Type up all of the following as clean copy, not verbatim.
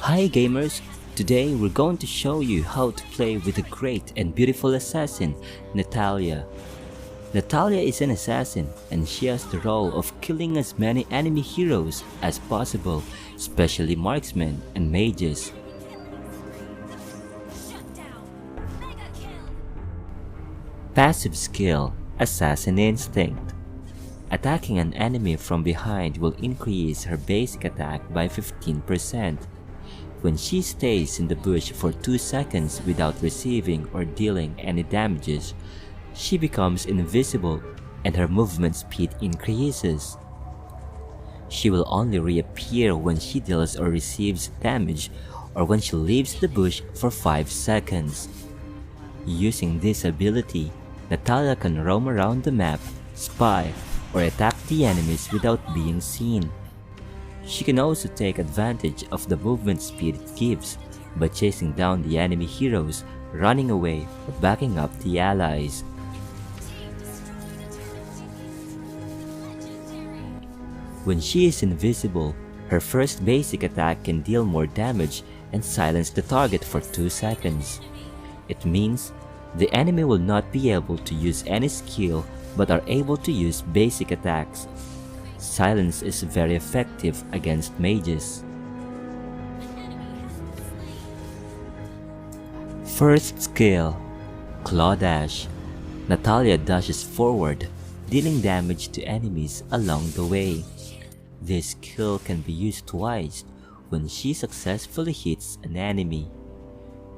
Hi gamers! Today we're going to show you how to play with a great and beautiful assassin, Natalia. Natalia is an assassin and she has the role of killing as many enemy heroes as possible, especially marksmen and mages. Passive skill, Assassin Instinct. Attacking an enemy from behind will increase her basic attack by 15%. When she stays in the bush for 2 seconds without receiving or dealing any damages, she becomes invisible and her movement speed increases. She will only reappear when she deals or receives damage or when she leaves the bush for 5 seconds. Using this ability, Natalia can roam around the map, spy, or attack the enemies without being seen. She can also take advantage of the movement speed it gives by chasing down the enemy heroes, running away, or backing up the allies. When she is invisible, her first basic attack can deal more damage and silence the target for 2 seconds. It means the enemy will not be able to use any skill but are able to use basic attacks. Silence is very effective against mages. First skill, Claw Dash. Natalia dashes forward, dealing damage to enemies along the way. This skill can be used twice when she successfully hits an enemy.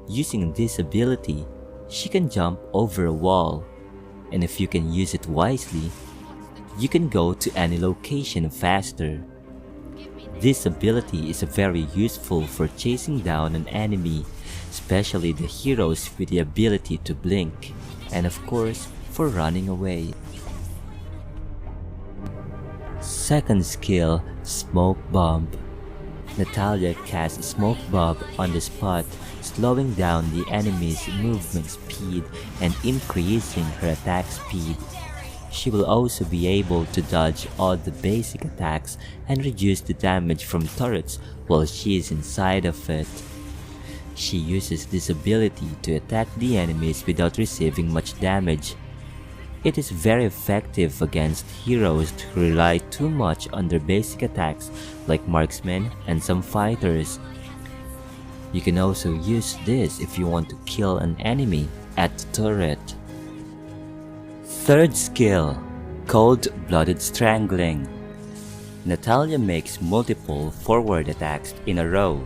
Using this ability, she can jump over a wall, and if you can use it wisely, you can go to any location faster. This ability is very useful for chasing down an enemy, especially the heroes with the ability to blink, and of course, for running away. Second skill, Smoke Bomb. Natalia casts Smoke Bomb on the spot, slowing down the enemy's movement speed and increasing her attack speed. She will also be able to dodge all the basic attacks and reduce the damage from turrets while she is inside of it. She uses this ability to attack the enemies without receiving much damage. It is very effective against heroes who rely too much on their basic attacks like marksmen and some fighters. You can also use this if you want to kill an enemy at the turret. Third skill, Cold-Blooded Strangling. Natalia makes multiple forward attacks in a row.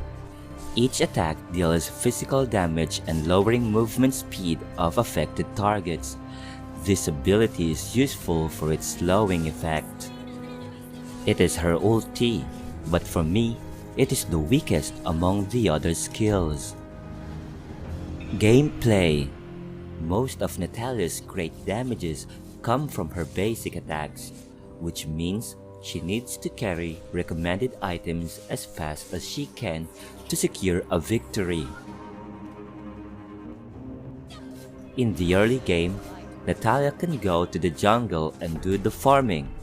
Each attack deals physical damage and lowering movement speed of affected targets. This ability is useful for its slowing effect. It is her ulti, but for me, it is the weakest among the other skills. Gameplay. Most of Natalia's great damages come from her basic attacks, which means she needs to carry recommended items as fast as she can to secure a victory. In the early game, Natalia can go to the jungle and do the farming.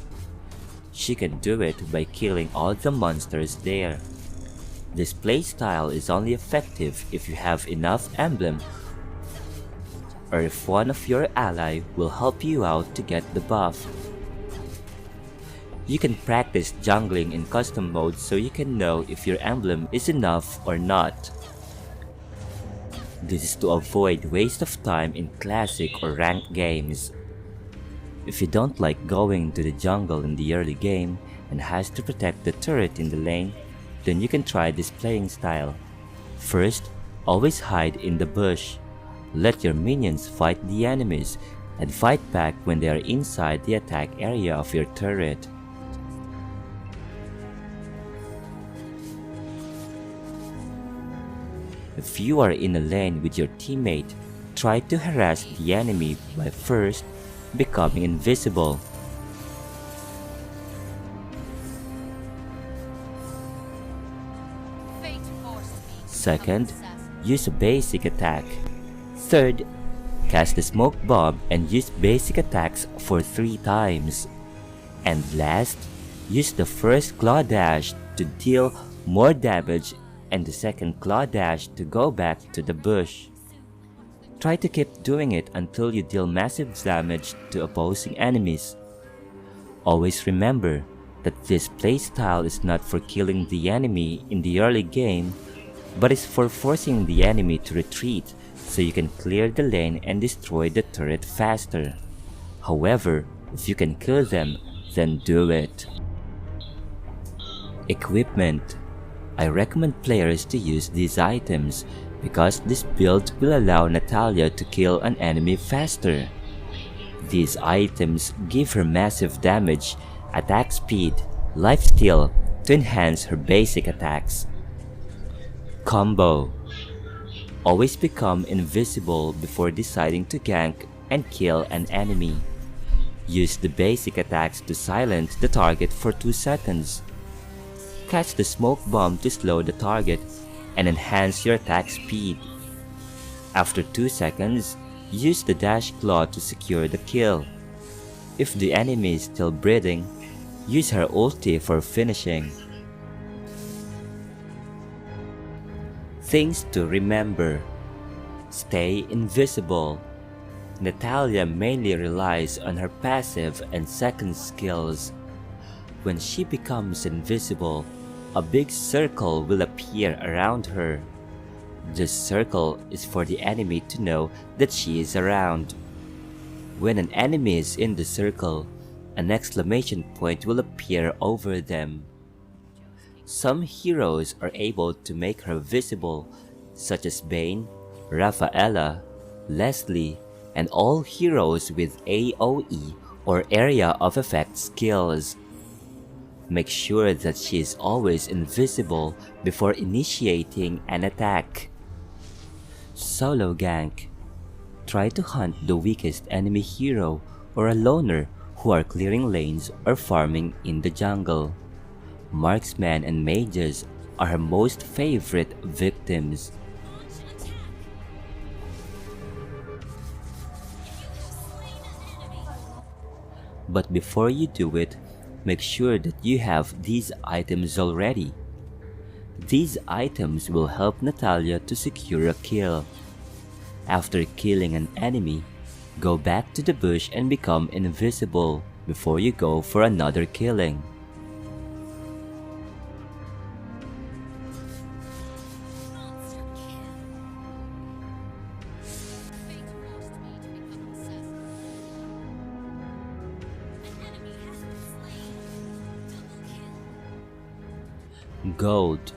She can do it by killing all the monsters there. This playstyle is only effective if you have enough emblem or if one of your ally will help you out to get the buff. You can practice jungling in custom mode so you can know if your emblem is enough or not. This is to avoid waste of time in classic or ranked games. If you don't like going to the jungle in the early game and has to protect the turret in the lane, then you can try this playing style. First, always hide in the bush. Let your minions fight the enemies and fight back when they are inside the attack area of your turret. If you are in a lane with your teammate, try to harass the enemy by first becoming invisible. Second, use a basic attack. Third, cast the Smoke Bomb and use basic attacks for 3 times. And last, use the first Claw Dash to deal more damage and the second claw dash to go back to the bush. Try to keep doing it until you deal massive damage to opposing enemies. Always remember that this playstyle is not for killing the enemy in the early game, but is for forcing the enemy to retreat so you can clear the lane and destroy the turret faster. However, if you can kill them, then do it. Equipment. I recommend players to use these items because this build will allow Natalia to kill an enemy faster. These items give her massive damage, attack speed, lifesteal to enhance her basic attacks. Combo. Always become invisible before deciding to gank and kill an enemy. Use the basic attacks to silence the target for 2 seconds. Catch the smoke bomb to slow the target and enhance your attack speed. After 2 seconds, use the dash claw to secure the kill. If the enemy is still breathing, use her ulti for finishing. Things to remember. Stay invisible. Natalia mainly relies on her passive and second skills. When she becomes invisible, a big circle will appear around her. This circle is for the enemy to know that she is around. When an enemy is in the circle, an exclamation point will appear over them. Some heroes are able to make her visible, such as Bane, Rafaela, Leslie, and all heroes with AoE or Area of Effect skills. Make sure that she is always invisible before initiating an attack. Solo gank. Try to hunt the weakest enemy hero or a loner who are clearing lanes or farming in the jungle. Marksmen and mages are her most favorite victims. But before you do it, make sure that you have these items already. These items will help Natalia to secure a kill. After killing an enemy, go back to the bush and become invisible before you go for another killing. Gold.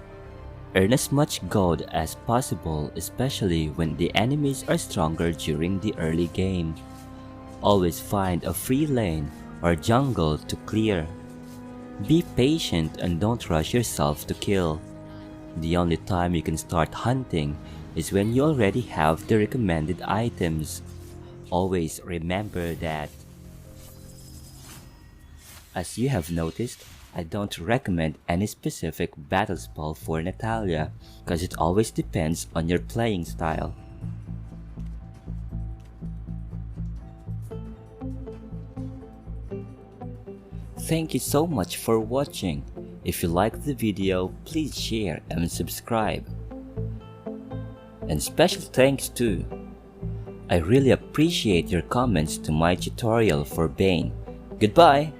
Earn as much gold as possible, especially when the enemies are stronger during the early game. Always find a free lane or jungle to clear. Be patient and don't rush yourself to kill. The only time you can start hunting is when you already have the recommended items. Always remember that. As you have noticed, I don't recommend any specific battle spell for Natalia, because it always depends on your playing style. Thank you so much for watching. If you liked the video, please share and subscribe. And special thanks too. I really appreciate your comments to my tutorial for Bane. Goodbye!